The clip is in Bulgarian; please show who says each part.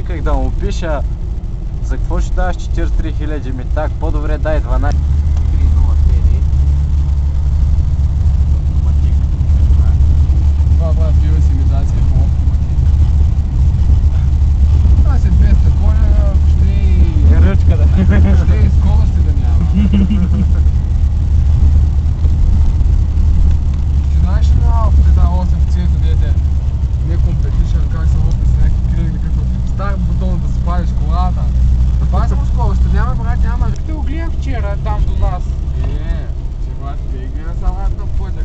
Speaker 1: виках да му пиша за какво ще даваш 43 000, ми так, по-добре дай 12.
Speaker 2: Това правят биосимизация по автоматик. Това си 200 коня, ще и...
Speaker 1: Ръчка да.
Speaker 2: Ще и скорости да няма. Ти знаеш ли на тези 8 цвета, дете не competition, как се лопи с някакви крилни, като стар бутон да спалиш колата. Това само скорости, няма брат, няма.
Speaker 3: Те го гледам вчера там до нас.
Speaker 2: Че брат, те гледа само на пътя.